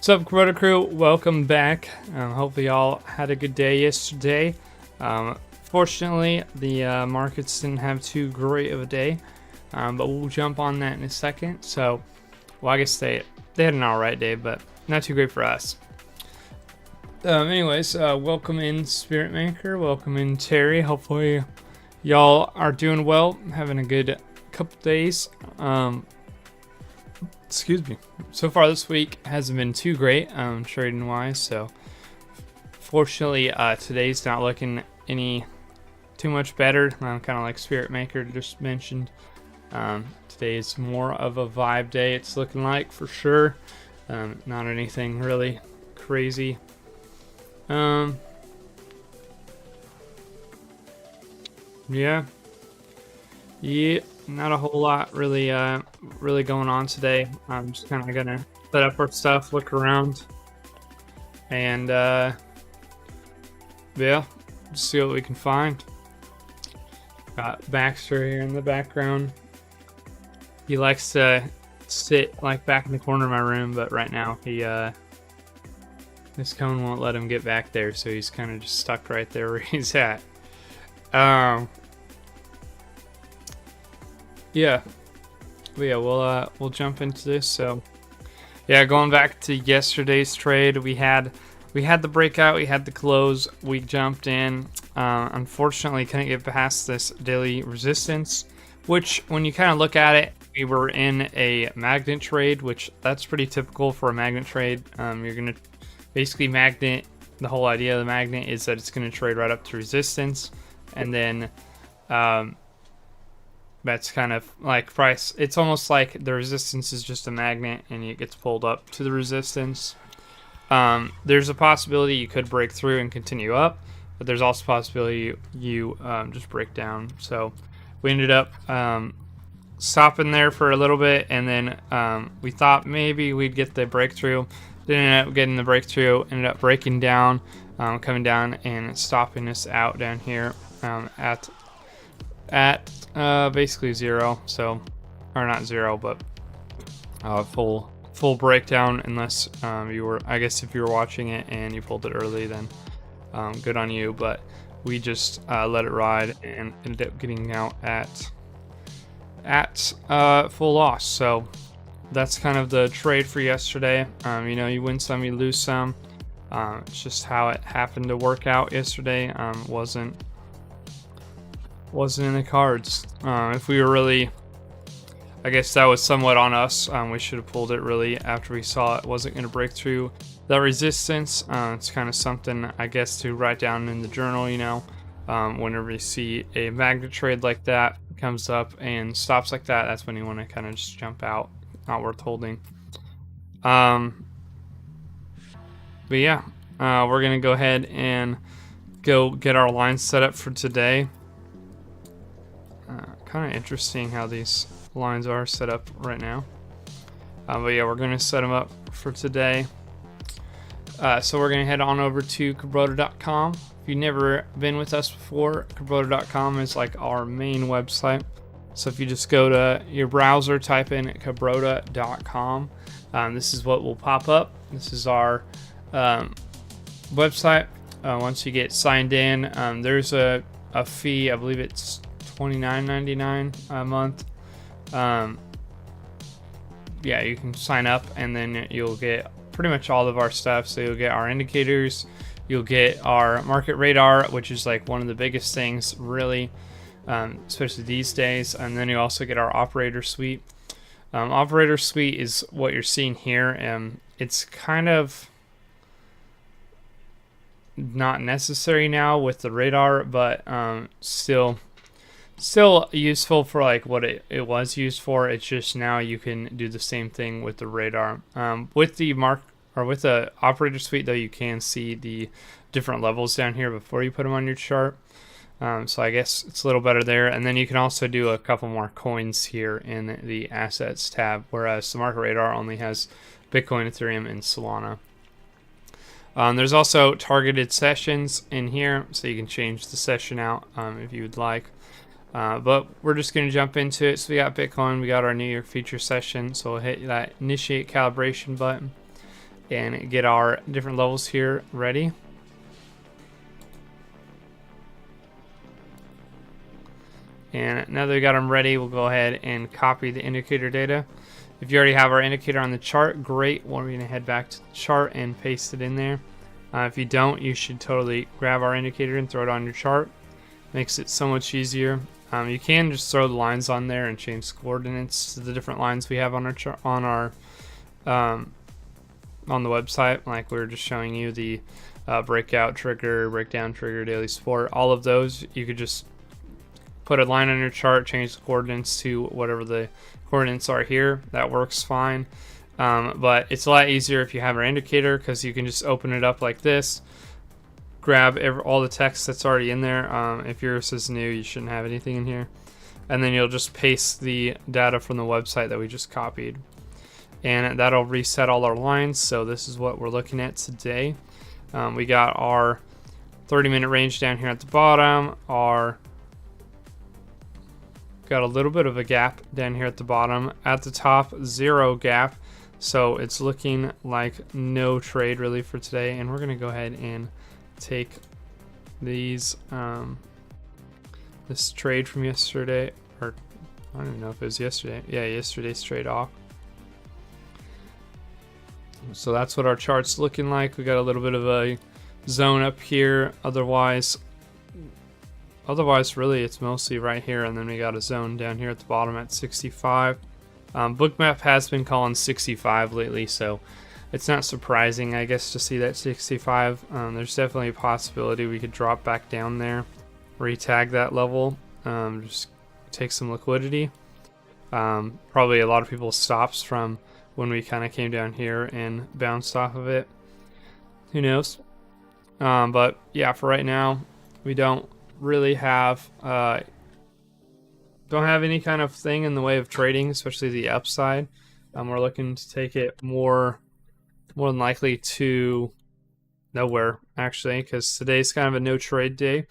What's up, Kabroda crew? Welcome back. Hopefully y'all had a good day yesterday. Fortunately, the markets didn't have too great of a day, but we'll jump on that in a second. So, well, I guess they had an alright day, but not too great for us. Anyways, welcome in Spirit Maker. Welcome in Terry. Hopefully y'all are doing well, having a good couple days. Excuse me. So far this week hasn't been too great, trading wise. So fortunately, today's not looking any too much better. Kind of like Spirit Maker just mentioned. Today is more of a vibe day. It's looking like for sure. Not anything really crazy. Yeah. Not a whole lot really going on today. I'm just kind of gonna set up our stuff, look around, and yeah, just see what we can find. Got Baxter here in the background. He likes to sit like back in the corner of my room, but right now this cone won't let him get back there, so he's kind of just stuck right there where he's at. Yeah, but yeah, we'll jump into this. So, yeah, going back to yesterday's trade, we had the breakout, we had the close, we jumped in. Unfortunately, couldn't get past this daily resistance, which when you kind of look at it, we were in a magnet trade, which that's pretty typical for a magnet trade. You're gonna basically magnet. The whole idea of the magnet is that it's gonna trade right up to resistance, and then that's kind of like price. It's almost like the resistance is just a magnet and it gets pulled up to the resistance. There's a possibility you could break through and continue up, but there's also a possibility you just break down. So we ended up stopping there for a little bit, and then we thought maybe we'd get the breakthrough. Didn't end up getting the breakthrough, ended up breaking down, coming down and stopping us out down here at basically zero. So, or not zero, but full breakdown, unless you were, I guess if you were watching it and you pulled it early, then good on you. But we just let it ride and ended up getting out at full loss. So that's kind of the trade for yesterday. You know, you win some, you lose some. It's just how it happened to work out yesterday. Wasn't in the cards. If we were really, I guess that was somewhat on us. We should have pulled it really after we saw it wasn't going to break through that resistance. It's kind of something, I guess, to write down in the journal, you know. Whenever you see a magnet trade like that comes up and stops like that, that's when you want to kind of just jump out. Not worth holding. But yeah, we're going to go ahead and go get our lines set up for today. Kind of interesting how these lines are set up right now. But yeah, we're going to set them up for today. So we're going to head on over to Kabroda.com. If you've never been with us before, Kabroda.com is like our main website. So if you just go to your browser, type in Kabroda.com, this is what will pop up. This is our website. Once you get signed in, there's a fee. I believe it's $29.99 a month. Yeah, you can sign up and then you'll get pretty much all of our stuff. So you'll get our indicators, you'll get our market radar, which is like one of the biggest things really, especially these days. And then you also get our operator suite. Operator suite is what you're seeing here, and it's kind of not necessary now with the radar, but still useful for like what it was used for. It's just now you can do the same thing with the radar. With the operator suite though, you can see the different levels down here before you put them on your chart. So I guess it's a little better there. And then you can also do a couple more coins here in the assets tab, whereas the market radar only has Bitcoin, Ethereum, and Solana. There's also targeted sessions in here, so you can change the session out if you would like. But we're just going to jump into it. So we got Bitcoin, we got our New Year feature session, so we'll hit that initiate calibration button. and get our different levels here ready. And now that we got them ready, we'll go ahead and copy the indicator data. If you already have our indicator on the chart, great. We're going to head back to the chart and paste it in there. If you don't, you should totally grab our indicator and throw it on your chart. Makes it so much easier. You can just throw the lines on there and change the coordinates to the different lines we have on our chart, on the website. Like we were just showing you, the breakout trigger, breakdown trigger, daily support, all of those. You could just put a line on your chart, change the coordinates to whatever the coordinates are here. That works fine. But it's a lot easier if you have our indicator, because you can just open it up like this, grab all the text that's already in there. If yours is new, you shouldn't have anything in here. And then you'll just paste the data from the website that we just copied. And that'll reset all our lines. So this is what we're looking at today. We got our 30-minute range down here at the bottom. Got a little bit of a gap down here at the bottom. At the top, 0 gap. So it's looking like no trade really for today. And we're going to go ahead and take these this trade from yesterday, or I don't even know if it was yesterday. Yeah, yesterday's trade off. So that's what our chart's looking like. We got a little bit of a zone up here. Otherwise really it's mostly right here, and then we got a zone down here at the bottom at 65. Bookmap has been calling 65 lately, so it's not surprising, I guess, to see that 65. There's definitely a possibility we could drop back down there, retag that level, just take some liquidity. Probably a lot of people's stops from when we kind of came down here and bounced off of it. Who knows? But yeah, for right now, we don't really have any kind of thing in the way of trading, especially the upside. We're looking to take it more than likely to nowhere, actually, because today's kind of a no trade day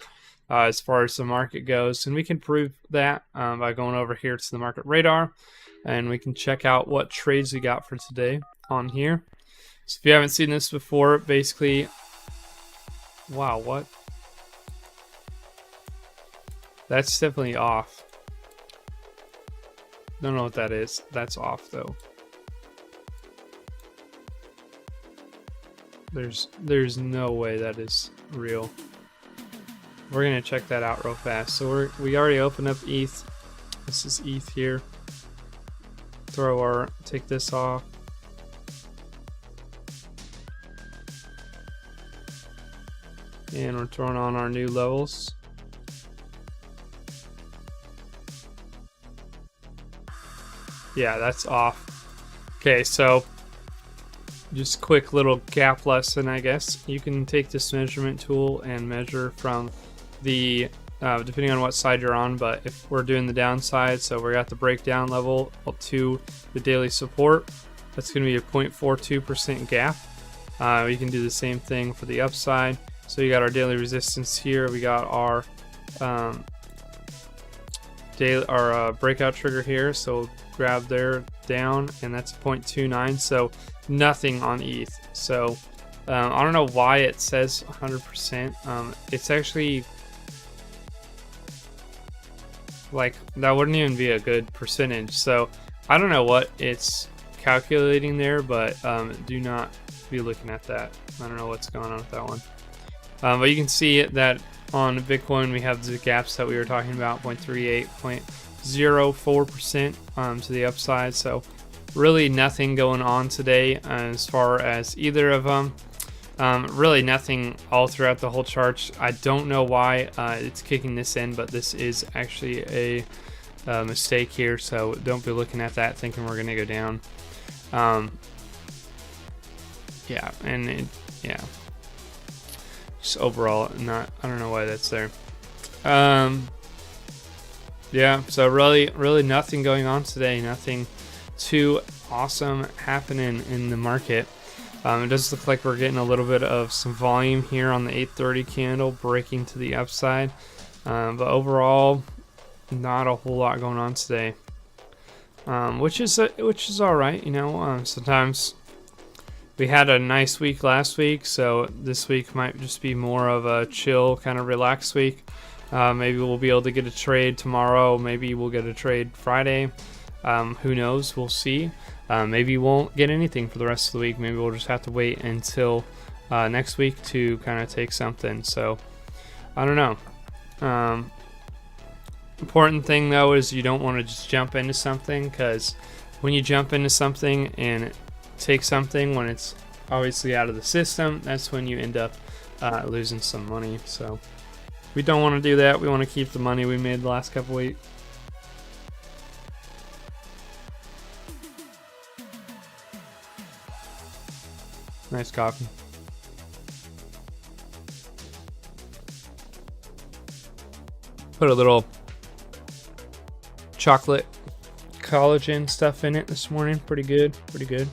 as far as the market goes, and we can prove that by going over here to the market radar, and we can check out what trades we got for today on here. So if you haven't seen this before, basically, wow, what? That's definitely off. Don't know what that is. That's off though. There's no way that is real. We're gonna check that out real fast. So we already opened up ETH. This is ETH here. Take this off. And we're throwing on our new levels. Yeah, that's off. Okay, so just quick little gap lesson, I guess. You can take this measurement tool and measure from the, depending on what side you're on, but if we're doing the downside, so we're at the breakdown level up to the daily support, that's going to be a 0.42% gap. We can do the same thing for the upside. So you got our daily resistance here. We got our breakout trigger here. So grab there down, and that's 0.29. So nothing on ETH. So I don't know why it says 100%. It's actually like that wouldn't even be a good percentage. So I don't know what it's calculating there, but do not be looking at that. I don't know what's going on with that one. But you can see that on Bitcoin we have the gaps that we were talking about, 0.38, 0.04% to the upside. So really nothing going on today as far as either of them. Really nothing all throughout the whole chart. I don't know why it's kicking this in, but this is actually a mistake here, so don't be looking at that thinking we're gonna go down. Yeah, and just overall I don't know why that's there. Yeah, so really nothing going on today. Nothing too awesome happening in the market. It does look like we're getting a little bit of some volume here on the 830 candle breaking to the upside, but overall not a whole lot going on today, which is all right. You know, sometimes we had a nice week last week, so this week might just be more of a chill, kind of relaxed week. Maybe we'll be able to get a trade tomorrow. Maybe we'll get a trade Friday. Who knows? We'll see. Maybe we won't get anything for the rest of the week. Maybe we'll just have to wait until next week to kind of take something. So I don't know. Important thing though is you don't want to just jump into something, because when you jump into something and take something when it's obviously out of the system, that's when you end up losing some money. So we don't want to do that. We want to keep the money we made the last couple weeks. Nice coffee. Put a little chocolate collagen stuff in it this morning. Pretty good, pretty good.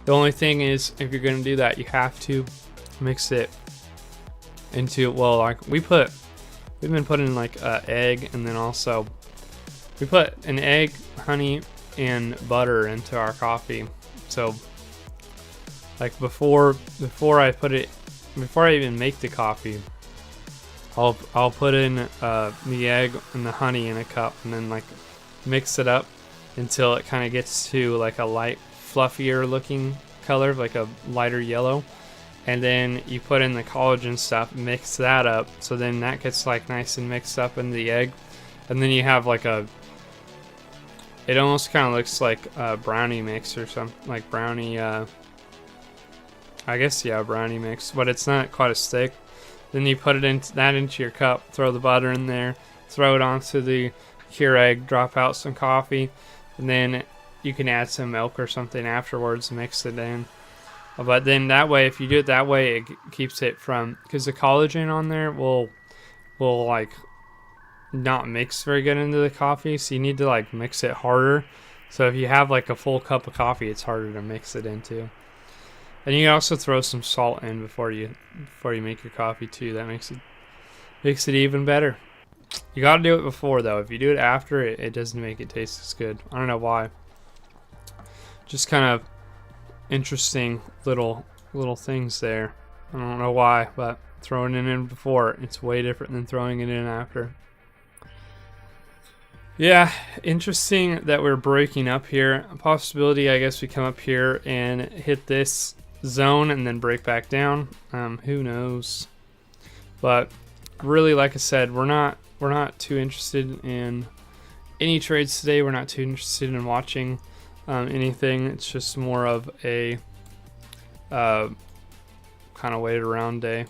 The only thing is, if you're gonna do that, you have to mix it into, well, like we've been putting like egg, and then also we put an egg, honey, and butter into our coffee. So like before I even make the coffee, I'll put in the egg and the honey in a cup, and then like mix it up until it kind of gets to like a light, fluffier looking color, like a lighter yellow. And then you put in the collagen stuff, mix that up, so then that gets like nice and mixed up in the egg. And then you have like it almost kind of looks like a brownie mix or something, like brownie, I guess, yeah, brownie mix, but it's not quite as thick. Then you put it into your cup, throw the butter in there, throw it onto the Keurig, drop out some coffee, and then you can add some milk or something afterwards, mix it in. But then that way, if you do it that way, it keeps it from, because the collagen on there will like not mix very good into the coffee, so you need to like mix it harder. So if you have like a full cup of coffee, it's harder to mix it into. And you can also throw some salt in before you make your coffee too. That makes it even better. You gotta do it before though. If you do it after, it doesn't make it taste as good. I don't know why. Just kind of interesting little things there. I don't know why, but throwing it in before, it's way different than throwing it in after. Yeah, interesting that we're breaking up here. A possibility, I guess, we come up here and hit this zone and then break back down. Who knows? But really, like I said, we're not too interested in any trades today. We're not too interested in watching anything. It's just more of a kind of wait around day.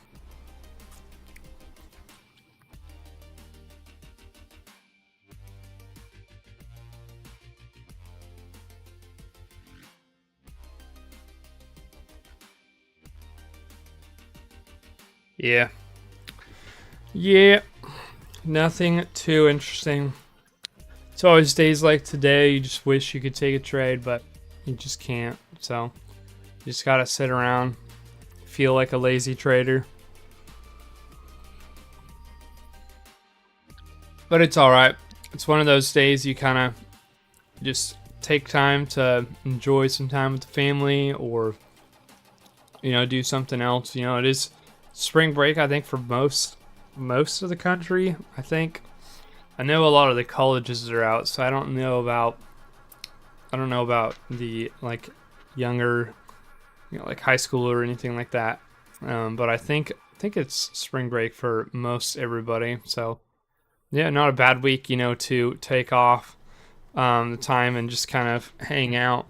Yeah, nothing too interesting. It's always days like today, you just wish you could take a trade, but you just can't. So you just gotta sit around, feel like a lazy trader. But it's alright. It's one of those days you kind of just take time to enjoy some time with the family, or do something else. It is spring break, I think, for most of the country. I know a lot of the colleges are out, so I don't know about the like younger, like high school or anything like that. But I think it's spring break for most everybody. So yeah, not a bad week, to take off the time and just kind of hang out.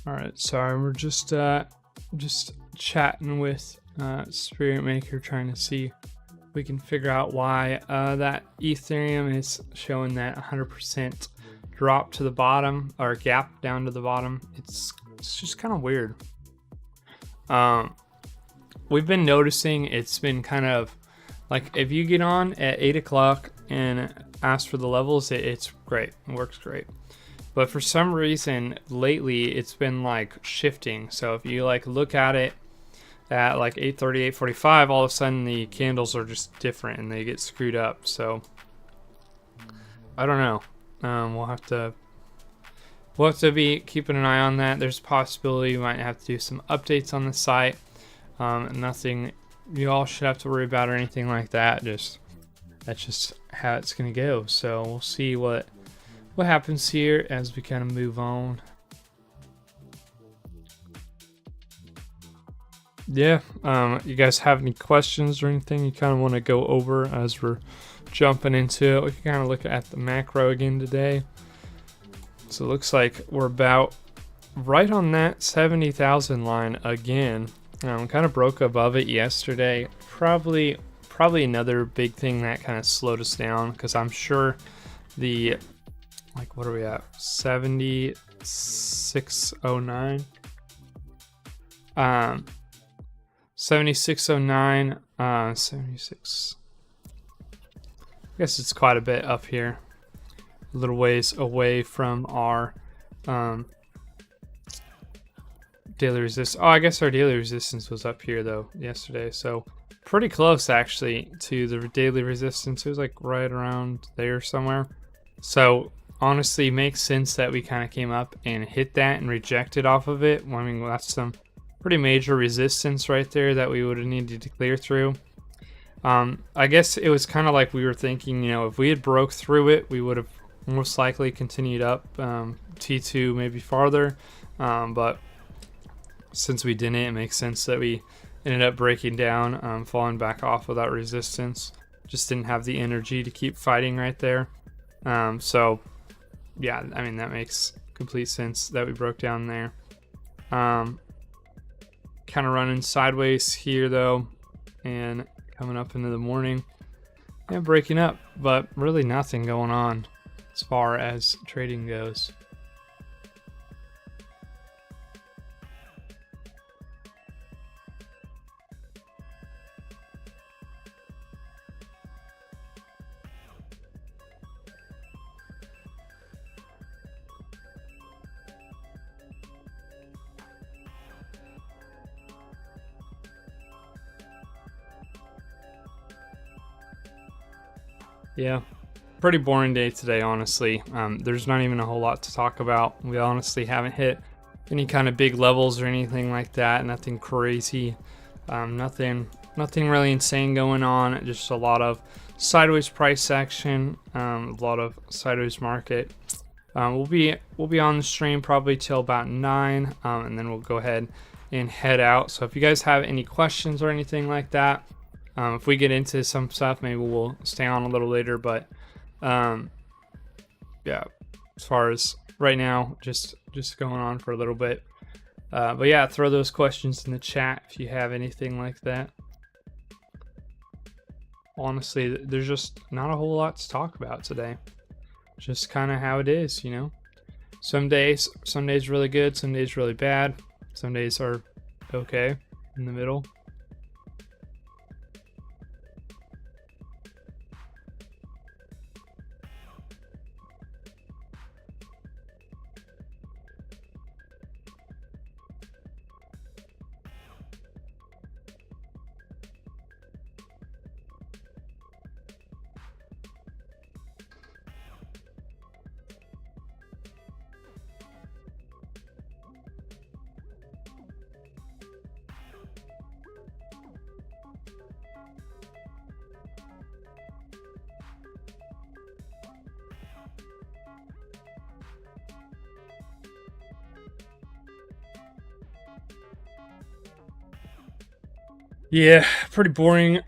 All right, sorry, we're just chatting with Spirit Maker, trying to see if we can figure out why that Ethereum is showing that 100% drop to the bottom, or gap down to the bottom. It's just kind of weird. We've been noticing it's been kind of like, if you get on at 8 o'clock and ask for the levels, it's great. It works great. But for some reason lately it's been like shifting. So if you like look at it at like 8:30, 8:45, all of a sudden the candles are just different and they get screwed up. So I don't know. We'll have to be keeping an eye on that. There's a possibility we might have to do some updates on the site. Nothing you all should have to worry about or anything like that. That's just how it's gonna go. So we'll see what happens here as we kind of move on. Yeah, you guys have any questions or anything you kind of want to go over as we're jumping into it? We can kind of look at the macro again today. So it looks like we're about right on that 70,000 line again. Kind of broke above it yesterday. Probably another big thing that kind of slowed us down, because I'm sure the, like, what are we at? 7609. 7609. 76. I guess it's quite a bit up here. A little ways away from our daily resistance. Oh, I guess our daily resistance was up here though yesterday, so pretty close actually to the daily resistance. It was like right around there somewhere. So honestly, makes sense that we kind of came up and hit that and rejected off of it. I mean, that's some pretty major resistance right there that we would have needed to clear through. I guess it was kind of like we were thinking, you know, if we had broke through it, we would have most likely continued up T2 maybe farther, but since we didn't, it makes sense that we ended up breaking down, falling back off of that resistance. Just didn't have the energy to keep fighting right there. So yeah, I mean, that makes complete sense that we broke down there. Kind of running sideways here though, and coming up into the morning and breaking up, but really nothing going on as far as trading goes. Yeah, pretty boring day today, honestly. There's not even a whole lot to talk about. We honestly haven't hit any kind of big levels or anything like that. Nothing crazy. Nothing really insane going on. Just a lot of sideways price action. A lot of sideways market. We'll be on the stream probably till about 9, and then we'll go ahead and head out. So if you guys have any questions or anything like that, if we get into some stuff, maybe we'll stay on a little later, but yeah, as far as right now, just going on for a little bit. But yeah, throw those questions in the chat if you have anything like that. Honestly, there's just not a whole lot to talk about today. Just kind of how it is, you know. Some days really good, some days really bad, some days are okay in the middle. Yeah, pretty boring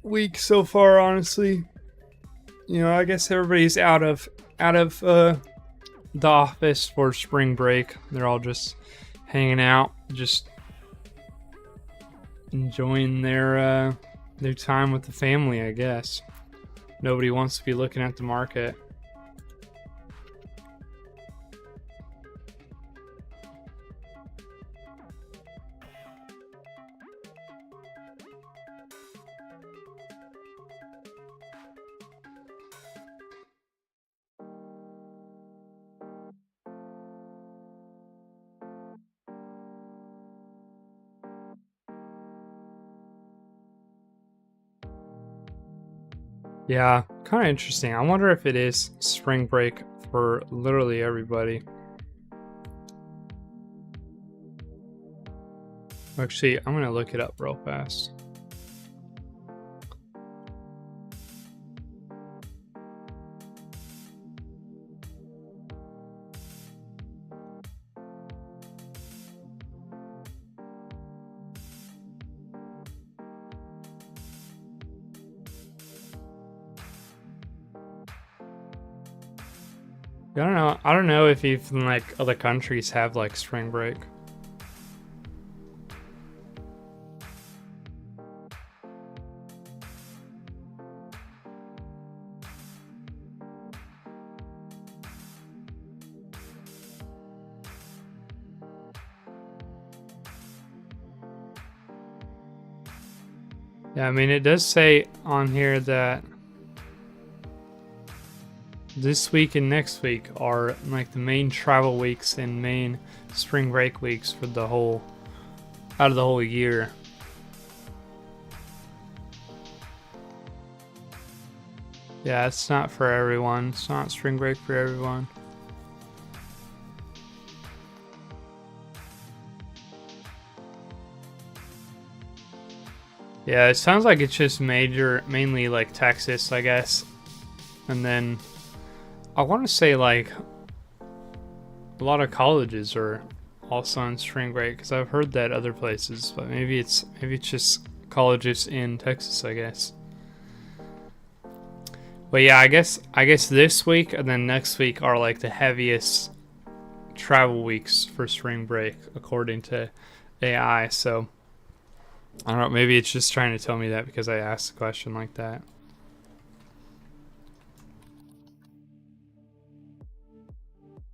week so far, honestly. You know, I guess everybody's out of the office for spring break. They're all just hanging out, just enjoying their time with the family, I guess. Nobody wants to be looking at the market. Yeah, kind of interesting. I wonder if it is spring break for literally everybody. Actually, I'm gonna look it up real fast. I don't know. I don't know if even like other countries have like spring break. Yeah, I mean, it does say on here that this week and next week are like the main travel weeks and main spring break weeks for the whole, out of the whole year. Yeah, it's not for everyone. It's not spring break for everyone. Yeah, it sounds like it's just mainly like Texas, I guess. And then I want to say like a lot of colleges are also on spring break, because I've heard that other places, but maybe it's just colleges in Texas, I guess. But yeah, I guess this week and then next week are like the heaviest travel weeks for spring break according to AI. So I don't know, maybe it's just trying to tell me that because I asked a question like that.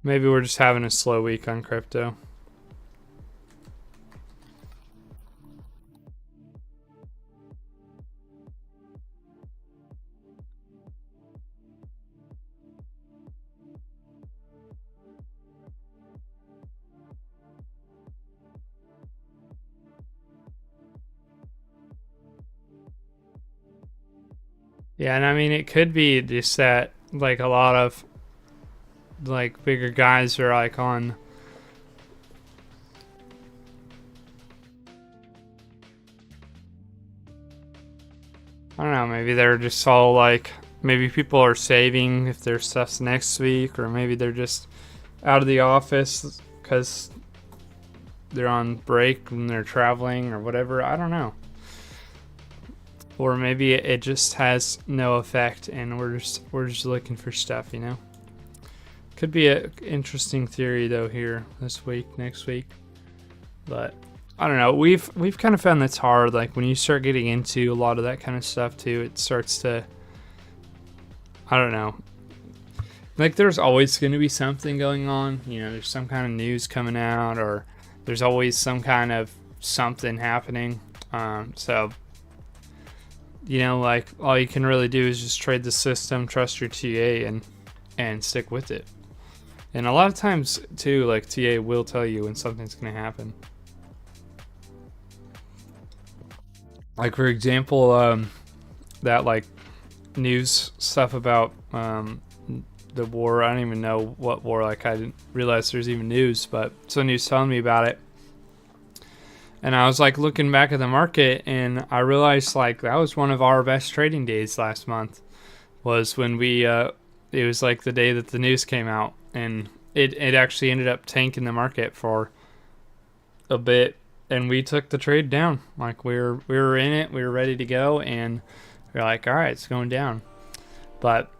Maybe we're just having a slow week on crypto. Yeah, and I mean, it could be just that like a lot of like bigger guys are like on I don't know, maybe they're just all like, maybe people are saving if their stuff's next week, or maybe they're just out of the office because they're on break and they're traveling or whatever. I don't know. Or maybe it just has no effect and we're just looking for stuff, you know? Could be an interesting theory though here this week, next week. But I don't know. We've kind of found that's hard. Like when you start getting into a lot of that kind of stuff too, it starts to, I don't know. Like there's always going to be something going on. You know, there's some kind of news coming out, or there's always some kind of something happening. So, you know, like all you can really do is just trade the system, trust your TA, and stick with it. And a lot of times too, like TA will tell you when something's going to happen. Like for example, that like news stuff about the war. I don't even know what war. Like I didn't realize there's even news, but somebody was telling me about it. And I was like looking back at the market, and I realized like that was one of our best trading days last month. Was when we it was like the day that the news came out, and it actually ended up tanking the market for a bit, and we took the trade down. Like we were in it, we were ready to go, and we we're like, all right, it's going down. But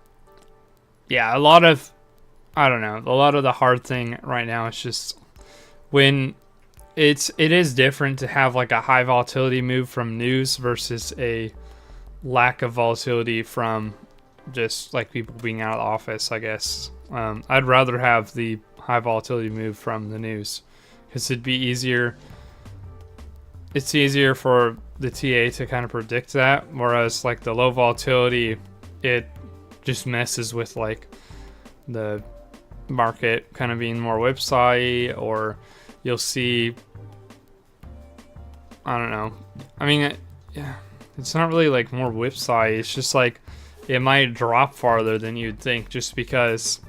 yeah, a lot of I don't know. A lot of the hard thing right now is just when it is different to have like a high volatility move from news versus a lack of volatility from just like people being out of the office, I guess. I'd rather have the high volatility move from the news because it'd be easier. It's easier for the TA to kind of predict that, whereas like the low volatility, it just messes with like the market kind of being more whipsaw, or you'll see, I don't know. I mean, it's not really like more whipsaw. It's just like it might drop farther than you'd think, just because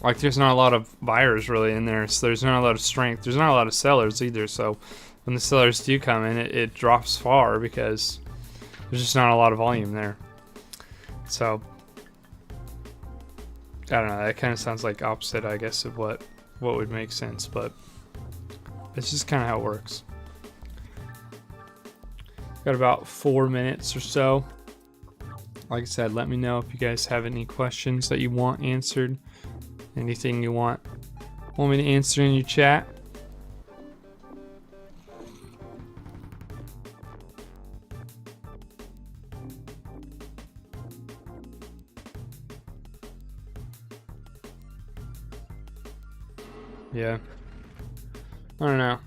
like there's not a lot of buyers really in there, so there's not a lot of strength. There's not a lot of sellers either, so when the sellers do come in, it drops far because there's just not a lot of volume there. So I don't know, that kind of sounds like opposite, I guess, of what would make sense, but it's just kind of how it works. Got about 4 minutes or so. Like I said, let me know if you guys have any questions that you want answered. Anything you want me to answer in your chat. Yeah. I don't know.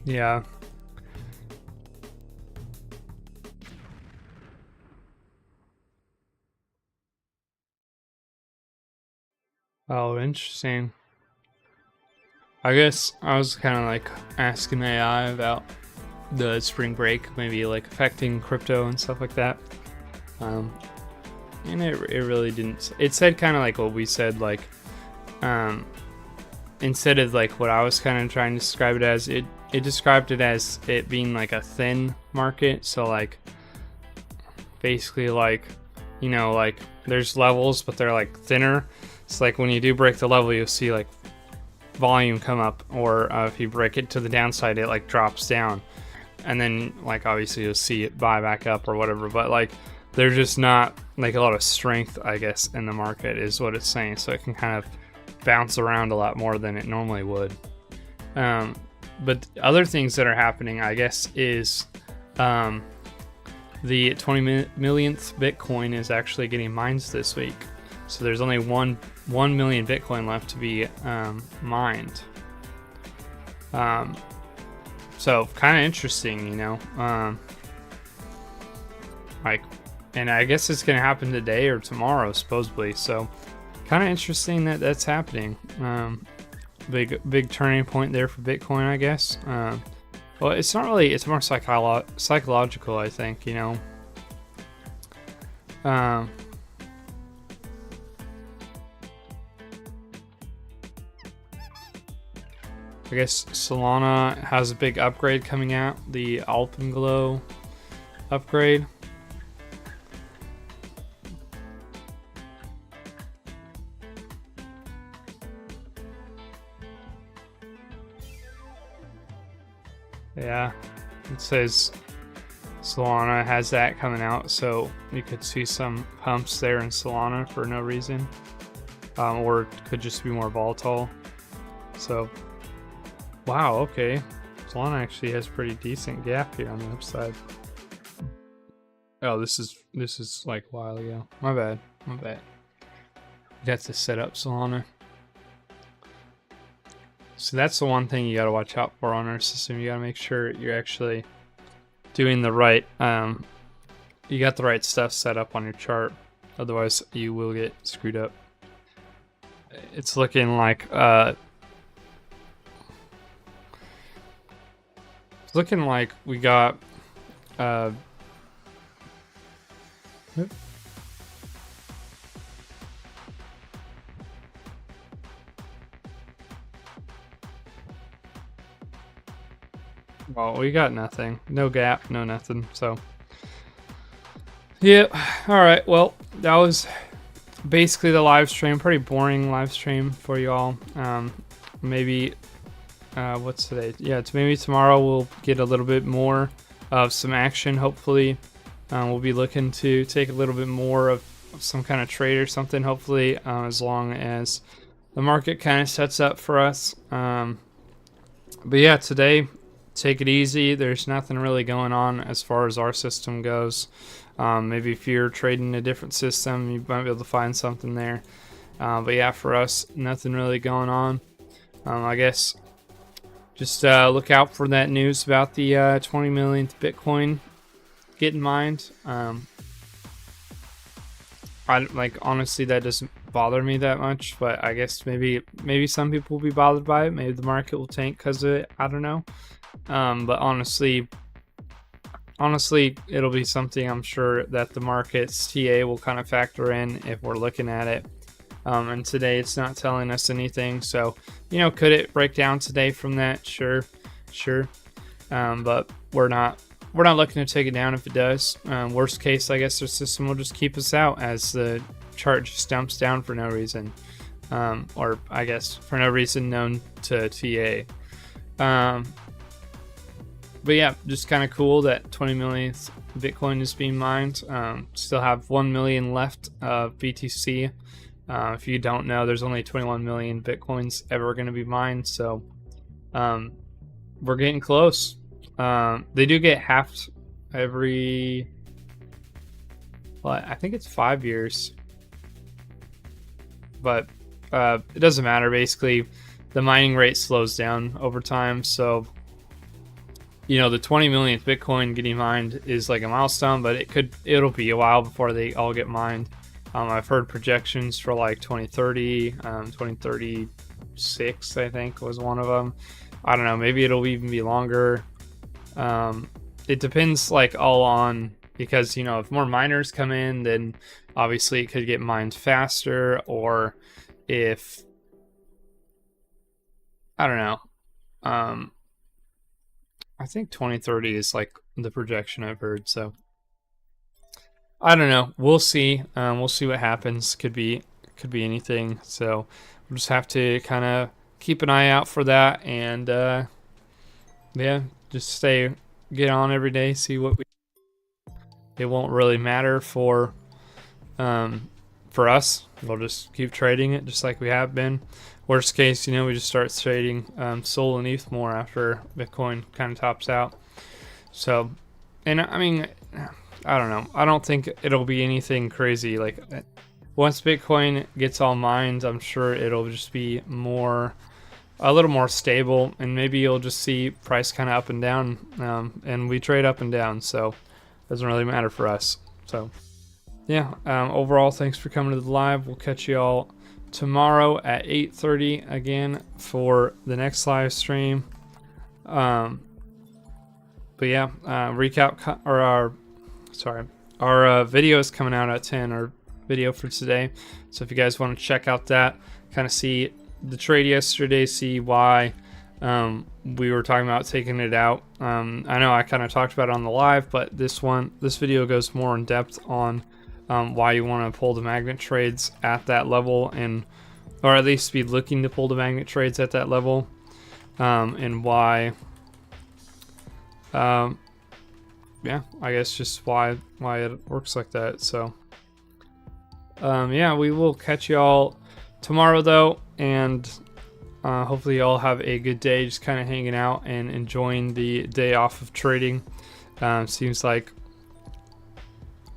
Yeah. Oh, interesting. I guess I was kind of like asking AI about the spring break maybe like affecting crypto and stuff like that. And it really didn't. It said kind of like what we said, like instead of like what I was kind of trying to describe it as, it described it as it being like a thin market. So like basically like, you know, like there's levels, but they're like thinner. It's like when you do break the level, you'll see like volume come up, or if you break it to the downside, it like drops down, and then like obviously you'll see it buy back up or whatever. But like there's just not like a lot of strength, I guess, in the market is what it's saying. So it can kind of bounce around a lot more than it normally would. But other things that are happening, I guess, is the 20 millionth Bitcoin is actually getting mined this week. So there's only 1 million Bitcoin left to be mined. So kind of interesting, you know. Like, and I guess it's gonna happen today or tomorrow, supposedly. So kind of interesting that that's happening. Big turning point there for Bitcoin, I guess. Well, it's not really. It's more psychological, I think. You know. I guess Solana has a big upgrade coming out, the Alpenglow upgrade. Yeah, it says Solana has that coming out, so you could see some pumps there in Solana for no reason, or it could just be more volatile. So, wow, okay, Solana actually has pretty decent gap here on the upside. Oh, this is like a while ago. My bad. You'd have to set up Solana. So that's the one thing you gotta watch out for on our system. You gotta make sure you're actually doing the right you got the right stuff set up on your chart. Otherwise, you will get screwed up. It's looking like we got well, we got nothing. No gap, no nothing. So, yeah. All right. Well, that was basically the live stream. Pretty boring live stream for you all. Maybe, what's today? Yeah, it's maybe tomorrow we'll get a little bit more of some action. Hopefully, we'll be looking to take a little bit more of some kind of trade or something. Hopefully, as long as the market kind of sets up for us. But yeah, today, take it easy. There's nothing really going on as far as our system goes. Maybe if you're trading a different system, you might be able to find something there. But yeah, for us, nothing really going on. I guess just look out for that news about the 20 millionth Bitcoin getting mined. Honestly, that doesn't bother me that much, but I guess maybe some people will be bothered by it. Maybe the market will tank because of it. I don't know. But honestly, it'll be something I'm sure that the market's TA will kind of factor in if we're looking at it. And today it's not telling us anything. So, could it break down today from that? Sure. But we're not looking to take it down if it does. Worst case, I guess the system will just keep us out as the chart just dumps down for no reason. Or I guess for no reason known to TA. But yeah, just kind of cool that 20 millionth Bitcoin is being mined. Still have 1 million left of BTC. If you don't know, there's only 21 million Bitcoins ever going to be mined. So we're getting close. They do get halved every, I think it's 5 years. But it doesn't matter. Basically, the mining rate slows down over time. So the 20 millionth Bitcoin getting mined is like a milestone, but it'll be a while before they all get mined. I've heard projections for like 2030, 2036, I think was one of them. I don't know, maybe it'll even be longer. It depends all on, because if more miners come in, then obviously it could get mined faster, or if, I don't know, I think 2030 is the projection I've heard. So I don't know. We'll see. We'll see what happens. Could be anything. So we'll just have to kind of keep an eye out for that, and yeah, just get on every day, see what it won't really matter for us. We'll just keep trading it just like we have been. Worst case, we just start trading Sol and ETH more after Bitcoin kind of tops out. So, and I mean, I don't know. I don't think it'll be anything crazy. Once Bitcoin gets all mined, I'm sure it'll just be a little more stable, and maybe you'll just see price kind of up and down. And we trade up and down, so it doesn't really matter for us. So, yeah. Overall, thanks for coming to the live. We'll catch you all tomorrow at 8:30 again for the next live stream. But yeah, recap our video is coming out at 10, our video for today. So if you guys want to check out that, kind of see the trade yesterday, see why we were talking about taking it out. I know I kind of talked about it on the live, but this video goes more in depth on why you want to pull the magnet trades at that level, or at least be looking to pull the magnet trades at that level, and why. Yeah, I guess just why it works like that. So, yeah, we will catch y'all tomorrow though, and hopefully y'all have a good day, just kind of hanging out and enjoying the day off of trading. Seems like,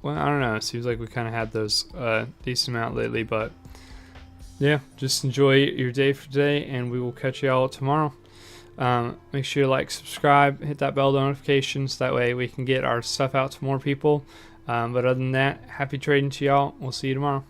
well, I don't know, it seems like we kind of had those decent amount lately, but yeah, just enjoy your day for today, and we will catch y'all tomorrow. Make sure you like, subscribe, hit that bell notifications, that way we can get our stuff out to more people. But other than that, happy trading to y'all. We'll see you tomorrow.